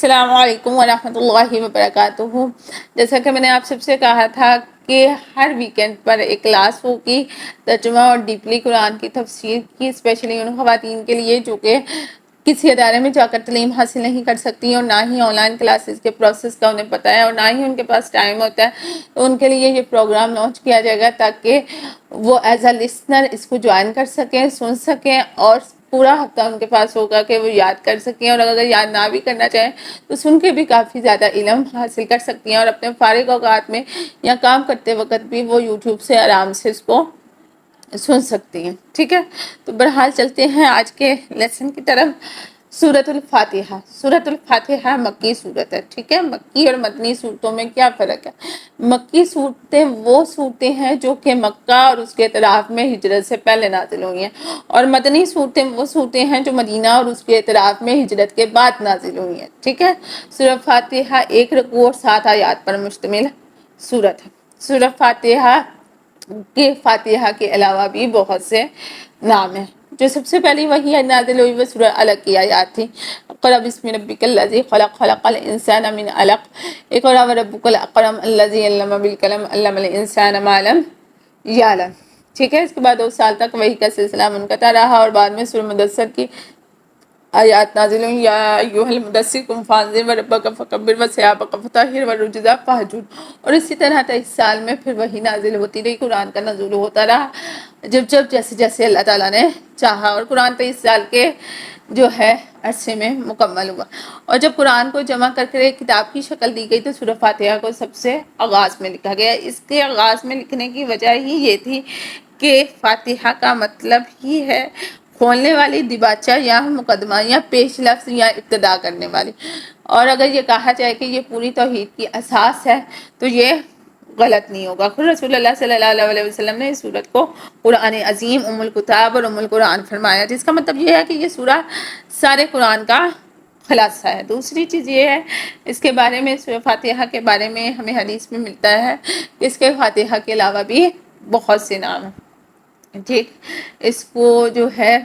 السلام علیکم ورحمۃ اللہ وبرکاتہ۔ جیسا کہ میں نے آپ سب سے کہا تھا کہ ہر ویکینڈ پر ایک کلاس ہوگی ترجمہ اور ڈیپلی قرآن کی تفسیر کی، اسپیشلی ان خواتین کے لیے جو کہ کسی ادارے میں جا کر تعلیم حاصل نہیں کر سکتی اور نہ ہی آن لائن کلاسز کے پروسیس کا انہیں پتہ ہے اور نہ ہی ان کے پاس ٹائم ہوتا ہے۔ تو ان کے لیے یہ پروگرام لانچ کیا جائے گا تاکہ وہ ایز اے لسنر اس کو جوائن کر سکیں، سن سکیں اور پورا ہفتہ ان کے پاس ہوگا کہ وہ یاد کر سکیں، اور اگر یاد نہ بھی کرنا چاہیں تو سن کے بھی کافی زیادہ علم حاصل کر سکتی ہیں، اور اپنے فارغ اوقات میں یا کام کرتے وقت بھی وہ یوٹیوب سے آرام سے اس کو سن سکتی ہیں۔ ٹھیک ہے، تو بہرحال چلتے ہیں آج کے لیسن کی طرف۔ سورۃ الفاتحہ۔ سورۃ الفاتحہ مکی صورت ہے، ٹھیک ہے۔ مکی اور مدنی صورتوں میں کیا فرق ہے؟ مکی صورتیں وہ صورتیں ہیں جو کہ مکہ اور اس کے اطراف میں ہجرت سے پہلے نازل ہوئی ہیں، اور مدنی صورتیں وہ صورتیں ہیں جو مدینہ اور اس کے اطراف میں ہجرت کے بعد نازل ہوئی ہیں، ٹھیک ہے۔ سورۃ فاتحہ 1 رکوع اور 7 آیات پر مشتمل صورت ہے۔ سورۃ فاتحہ کے فاتحہ کے علاوہ بھی بہت سے نام ہیں۔ جو سب سے پہلی وحی نازل ہوئی وہ سورہ علق کی آیات تھی۔ اقرأ بسم ربک الذی خلق، خلق الانسان من علق، اقرأ وربک الاکرم الذی علم بالقلم، علم الانسان ما لم یعلم، ٹھیک ہے۔ اس کے بعد 2 سال تک وحی کا سلسلہ منقطع رہا، اور بعد میں سورہ مدثر کی آیات نازل ہوئی۔ یا ایھا المدثر قم فانذر وربک فکبر وثیابک فطہر والرجز فاہجر، اور اسی طرح 23 سال میں پھر وحی نازل ہوتی رہی، قرآن کا نزول ہوتا رہا جیسے جیسے اللہ تعالیٰ نے چاہا، اور قرآن 23 سال کے جو ہے عرصے میں مکمل ہوا۔ اور جب قرآن کو جمع کر کے ایک کتاب کی شکل دی گئی تو سورہ فاتحہ کو سب سے آغاز میں لکھا گیا۔ اس کے آغاز میں لکھنے کی وجہ ہی یہ تھی کہ فاتحہ کا مطلب ہی ہے کھولنے والی دیباچہ یا مقدمہ یا پیش لفظ یا ابتدا کرنے والی، اور اگر یہ کہا جائے کہ یہ پوری توحید کی اساس ہے تو یہ غلط نہیں ہوگا۔ خود رسول اللہ صلی اللہ علیہ وسلم نے اس سورت کو قرآن عظیم، ام الکتاب اور ام القرآن فرمایا، جس کا مطلب یہ ہے کہ یہ سورہ سارے قرآن کا خلاصہ ہے۔ دوسری چیز یہ ہے اس کے بارے میں، سورہ فاتحہ کے بارے میں ہمیں حدیث میں ملتا ہے کہ اس کے فاتحہ کے علاوہ بھی بہت سے نام ہیں، ٹھیک۔ اس کو جو ہے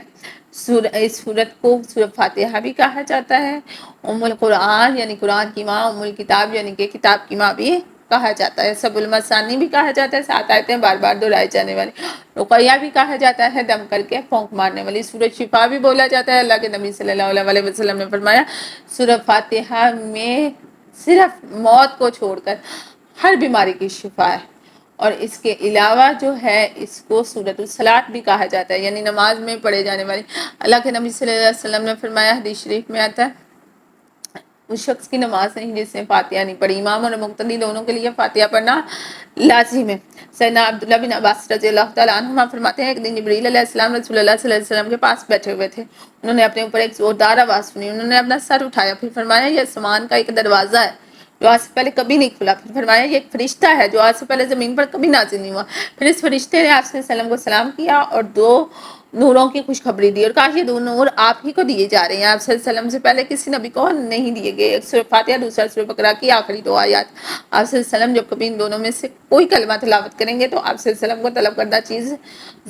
اس سورت کو سورہ فاتحہ بھی کہا جاتا ہے، ام القرآن یعنی قرآن کی ماں، ام الکتاب یعنی کہ کتاب کی ماں بھی کہا جاتا ہے، سب المثانی بھی کہا جاتا ہے، 7 آیتیں بار بار دہرائے جانے والی، رقیہ بھی کہا جاتا ہے، دم کر کے پھونک مارنے والی، سورۃ شفا بھی بولا جاتا ہے۔ اللہ کے نبی صلی اللہ علیہ وسلم نے فرمایا سورہ فاتحہ میں صرف موت کو چھوڑ کر ہر بیماری کی شفا ہے، اور اس کے علاوہ جو ہے اس کو سورۃ الصلاۃ بھی کہا جاتا ہے، یعنی نماز میں پڑھے جانے والی۔ اللہ کے نبی صلی اللہ علیہ وسلم نے فرمایا، حدیث شریف میں آتا ہے، اس شخص کی نماز نہیں جس نے فاتحہ نہیں پڑھی۔ امام اور مقتدی دونوں کے لیے فاتحہ پڑھنا لازم ہے۔ سیدنا عبداللہ بن عباس رضی اللہ تعالیٰ عنہما فرماتے ہیں، ایک دن جبریل علیہ السلام رسول اللہ صلی اللہ علیہ وسلم کے پاس بیٹھے ہوئے تھے، انہوں نے اپنے اوپر ایک زوردار آواز سنی، انہوں نے اپنا سر اٹھایا، پھر فرمایا یہ آسمان کا ایک دروازہ ہے جو آج سے پہلے کبھی نہیں کھلا، پھر فرمایا یہ ایک فرشتہ ہے جو آج سے پہلے زمین پر کبھی نازل نہیں ہوا، پھر اس فرشتے نے آپ صلی اللہ علیہ وسلم کو سلام کیا اور 2 نوروں کی خوشخبری دی، اور کہا یہ 2 نور آپ ہی کو دیے جا رہے ہیں، آپ صلی اللہ علیہ وسلم سے پہلے کسی نبی کو نہیں دیے گئے، ایک سورہ فاتحہ، دوسرا سورہ بقرہ کی آخری 2 آیات۔ آپ صلی اللہ علیہ وسلم جب کبھی ان دونوں میں سے کوئی کلمہ تلاوت کریں گے تو آپ صلی اللہ علیہ وسلم کو طلب کردہ چیز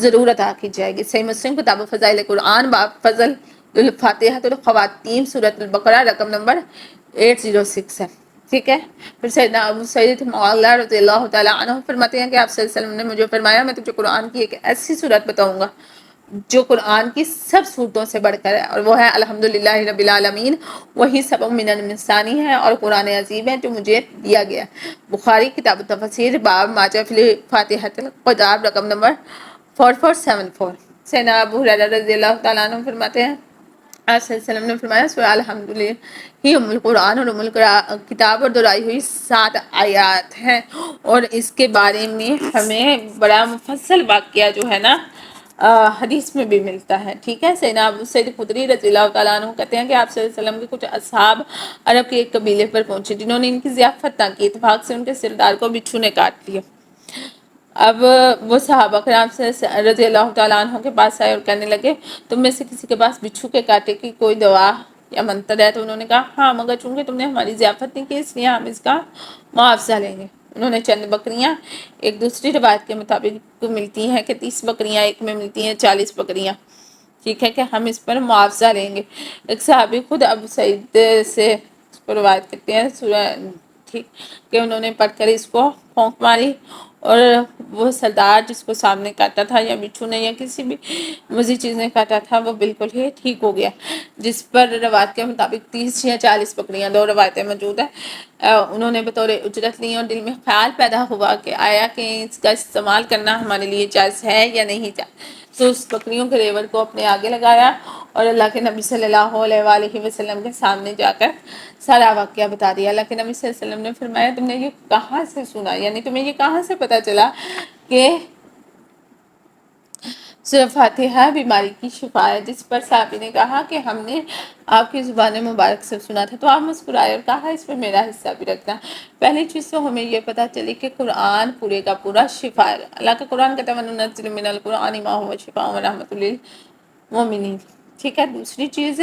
ضرور عطا کی جائے گی۔ صحیح مسلم کتاب فضائل قرآن، باب فضل الفاتحہ الخواتیم، سورۃ البقرہ، رقم نمبر 806 ہے، ٹھیک ہے۔ پھر سیدنا ابو سعید معاویہ رضی اللہ تعالیٰ عنہ فرماتے ہیں کہ آپ صلی اللہ علیہ وسلم نے مجھے فرمایا، میں تجھے قرآن کی ایک ایسی سورت بتاؤں گا جو قرآن کی سب سورتوں سے بڑھ کر ہے، اور وہ ہے الحمدللہ رب العالمین، وہی سبع من المثانی ہے اور قرآن عظیم ہے جو مجھے دیا گیا۔ بخاری کتاب التفسیر، باب ما جاء فی فاتحۃ الکتاب، رقم نمبر 4474۔ سیدنا ابو ہریرہ رضی اللہ تعالیٰ عنہ فرماتے ہیں، آپ صلی اللہ علیہ وسلم نے فرمایا سورہ الحمدللہ ہی ام القرآن اور ام الکتاب اور دہرائی ہوئی 7 آیات ہیں، اور اس کے بارے میں ہمیں بڑا مفصل واقعہ جو ہے نا حدیث میں بھی ملتا ہے، ٹھیک ہے۔ سیدنا ابو سعید خدری رضی اللہ تعالیٰ عنہ کہتے ہیں کہ آپ صلی اللہ علیہ وسلم کے کچھ اصحاب عرب کے ایک قبیلے پر پہنچے جنہوں نے ان کی ضیافت نہ کی، اتفاق سے ان کے سردار کو بچھو نے کاٹ لیا۔ اب وہ صحابہ کرام سے رضی اللہ تعالیٰ عنہ کے پاس آئے اور کہنے لگے تم میں سے کسی کے پاس بچھو کے کاٹے کی کوئی دوا یا منتر ہے؟ تو انہوں نے کہا ہاں، مگر چونکہ تم نے ہماری ضیافت نہیں کی اس لیے ہم اس کا معاوضہ لیں گے۔ انہوں نے چند بکریاں، ایک دوسری روایت کے مطابق ملتی ہیں کہ 30 بکریاں، ایک میں ملتی ہیں 40 بکریاں، ٹھیک ہے، کہ ہم اس پر معاوضہ لیں گے۔ ایک صحابی خود ابو سعید سے کو روایت کرتے ہیں سورہ ٹھیک کہ انہوں نے پڑھ کر اس کو پھونک ماری اور وہ سردار جس کو سامنے کاٹا تھا یا بچھو نے یا کسی بھی مزید چیز نے کاٹا تھا وہ بالکل ہی ٹھیک ہو گیا، جس پر روایت کے مطابق 30 یا 40 بکریاں، 2 روایتیں موجود ہیں، انہوں نے بطور اجرت لی اور دل میں خیال پیدا ہوا کہ آیا کہ اس کا استعمال کرنا ہمارے لیے جائز ہے یا نہیں جائز، تو اس بکریوں کے ریوڑ کو اپنے آگے لگایا اور اللہ کے نبی صلی اللہ علیہ وآلہ وسلم کے سامنے جا کر سارا واقعہ بتا دیا۔ اللہ کے نبی صلی اللہ علیہ وسلم نے فرمایا تم نے یہ کہاں سے سنا، یعنی تمہیں یہ کہاں سے پتا چلا کہ سورہ فاتحہ بیماری کی شفا ہے، جس پر صحابی نے کہا کہ ہم نے آپ کی زبان مبارک سے سنا تھا، تو آپ مسکرائے اور کہا اس میں میرا حصہ بھی رکھنا۔ پہلی چیز تو ہمیں یہ پتا چلی کہ قرآن پورے کا پورا شفا ہے۔ اللہ کا قرآن کہتا ہے وَنُنَزِّلُ مِنَ الْقُرْآنِ مَا هُوَ شِفَاءٌ وَرَحْمَةٌ لِلْمُؤْمِنِينَ، ٹھیک ہے۔ دوسری چیز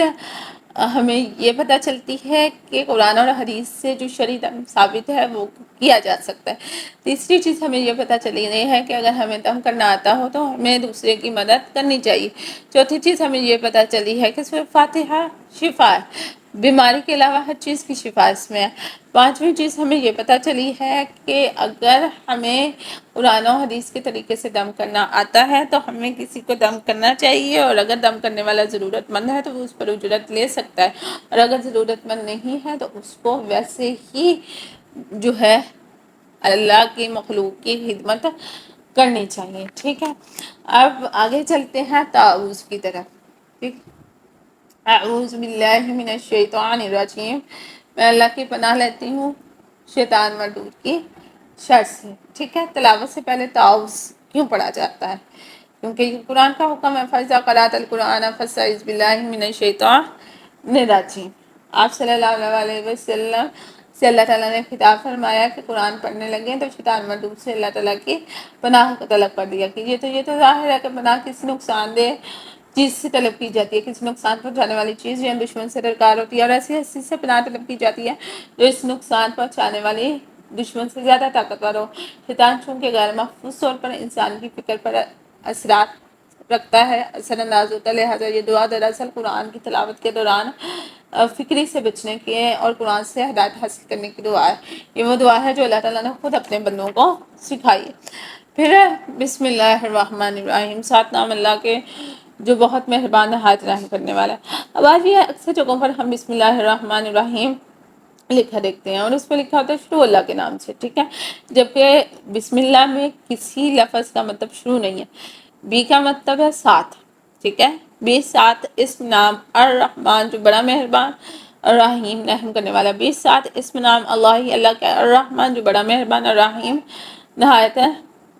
ہمیں یہ پتا چلتی ہے کہ قرآن اور حدیث سے جو شرعی ثابت ہے وہ کیا جا سکتا ہے۔ تیسری چیز ہمیں یہ پتا چلی رہی ہے کہ اگر ہمیں دم کرنا آتا ہو تو ہمیں دوسرے کی مدد کرنی چاہیے۔ چوتھی چیز ہمیں یہ پتا چلی ہے کہ سورہ فاتحہ شفا ہے، بیماری کے علاوہ ہر چیز کی شفا اس میں ہے۔ پانچویں چیز ہمیں یہ پتا چلی ہے کہ اگر ہمیں قرآن و حدیث کے طریقے سے دم کرنا آتا ہے تو ہمیں کسی کو دم کرنا چاہیے، اور اگر دم کرنے والا ضرورت مند ہے تو وہ اس پر اجرت لے سکتا ہے، اور اگر ضرورت مند نہیں ہے تو اس کو ویسے ہی جو ہے اللہ کی مخلوق کی خدمت کرنی چاہیے، ٹھیک ہے۔ اب آگے چلتے ہیں تعوذ کی طرف، ٹھیک۔ اعوذ باللہ من الشیطان الرجیم، میں اللہ کی پناہ لیتی ہوں شیطان مردود کی شر سے، ٹھیک ہے۔ تلاوت سے پہلے تعوذ کیوں پڑھا جاتا ہے؟ کیونکہ یہ قرآن کا حکم ہے فَإِذَا قَرَأْتَ الْقُرْآنَ فَاسْتَعِذْ بِاللَّهِ مِنَ الشَّيْطَانِ الرَّجِيمِ۔ آپ صلی اللہ علیہ وسلم سے اللہ تعالیٰ نے خطاب فرمایا کہ قرآن پڑھنے لگے تو شیطان مردود سے اللہ تعالیٰ کی پناہ کو طلب کر دیا کیجیے۔ تو یہ تو ظاہر ہے کہ پناہ کسی نقصان دہ چیز سے طلب کی جاتی ہے، کسی نقصان پہنچانے والی چیز یا دشمن سے درکار ہوتی ہے، اور ایسی ہستی سے پناہ طلب کی جاتی ہے جو اس نقصان پہنچانے والی دشمن سے زیادہ طاقتور ہو۔ شیطان چونکہ غیر محفوظ طور پر انسان کی فکر پر اثرات رکھتا ہے، اثر انداز ہوتا ہے، لہٰذا یہ دعا دراصل قرآن کی تلاوت کے دوران فکری سے بچنے کے اور قرآن سے ہدایت حاصل کرنے کی دعا ہے۔ یہ وہ دعا ہے جو اللہ تعالیٰ نے خود اپنے بندوں کو سکھائی ہے۔ پھر بسم اللہ الرحمن الرحیم، ساتھ نام اللہ کے جو بہت مہربان نہایت رحم کرنے والا ہے۔ اب آج یہ اکثر جگہوں پر ہم بسم اللہ الرحمن الرحیم لکھا دیکھتے ہیں اور اس پہ لکھا ہوتا ہے شروع اللہ کے نام سے، ٹھیک ہے، جبکہ بسم اللہ میں کسی لفظ کا مطلب شروع نہیں ہے۔ بی کا مطلب ہے ساتھ، ٹھیک ہے، بی ساتھ اسم نام الرحمن جو بڑا مہربان، الرحیم رحم کرنے والا، بی ساتھ اسم نام اللہ کا الرحمن جو بڑا مہربان، الرحیم نہایت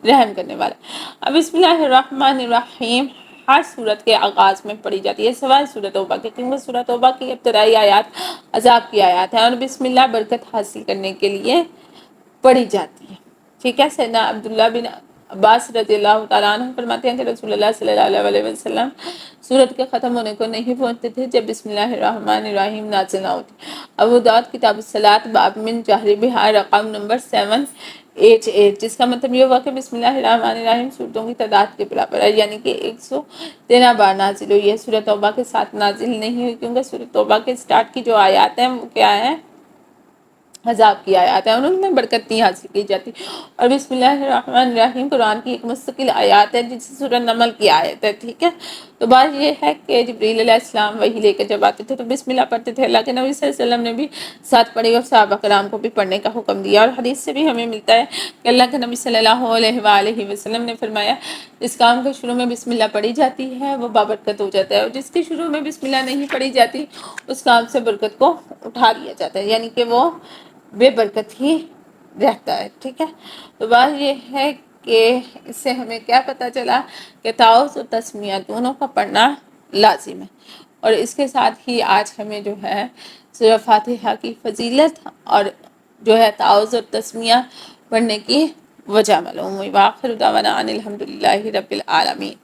رحم کرنے والا۔ اب بسم اللہ الرحمن الرحیم ہر سورت کے آغاز میں پڑھی جاتی ہے سوائے سورۃ توبہ کے، کیونکہ سورۃ توبہ کی ابتدائی آیات عذاب کی آیات ہیں اور بسم اللہ برکت حاصل کرنے کے لیے پڑھی جاتی ہے، ٹھیک ہے۔ سیدنا عبداللہ بن عباس رضی اللہ تعالیٰ عنہ فرماتے ہیں کہ رسول اللہ صلی اللہ علیہ وسلم سورت کے ختم ہونے کو نہیں پہنچتے تھے جب بسم اللہ الرحمن الرحیم نازل نہ ہوتی۔ ابو داؤد کتاب الصلاۃ باب من جہر بہا رقم نمبر 788، جس کا مطلب یہ ہوا کہ بسم اللہ الرحمن الرحیم سورتوں کی تعداد کے برابر ہے، یعنی کہ 113 بار نازل ہوئی ہے۔ سورۃ توبہ کے ساتھ نازل نہیں ہوئی کیونکہ سورۃ توبہ کے سٹارٹ کی جو آیات ہیں وہ کیا ہیں؟ عذاب کی آیات ہیں اور ان میں برکت نہیں حاصل کی جاتی، اور بسم اللہ الرحمن الرحیم قرآن کی ایک مستقل آیات ہے جسے سورہ نمل کی آیت ہے، ٹھیک ہے۔ تو بات یہ ہے کہ جبریل علیہ السلام وحی لے کر جب آتے تھے تو بسم اللہ پڑھتے تھے۔ اللہ کے نبی صلی اللہ علیہ وسلم نے بھی ساتھ پڑھی اور صحابہ کرام کو بھی پڑھنے کا حکم دیا، اور حدیث سے بھی ہمیں ملتا ہے کہ اللہ کے نبی صلی اللہ علیہ وآلہ وسلم نے فرمایا جس کام کے شروع میں بسم اللہ پڑھی جاتی ہے وہ بابرکت ہو جاتا ہے، اور جس کے شروع میں بسم اللہ نہیں پڑھی جاتی اس کام سے برکت کو اٹھا لیا جاتا ہے، یعنی کہ وہ بے برکت ہی رہتا ہے، ٹھیک ہے۔ تو بات یہ ہے کہ اس سے ہمیں کیا پتہ چلا کہ تعوذ اور تسمیہ دونوں کا پڑھنا لازم ہے، اور اس کے ساتھ ہی آج ہمیں جو ہے سورہ فاتحہ کی فضیلت اور جو ہے تعوذ اور تسمیہ پڑھنے کی وجہ معلوم ہوئی۔ وآخر دعوانا ان الحمدللہ رب العالمین۔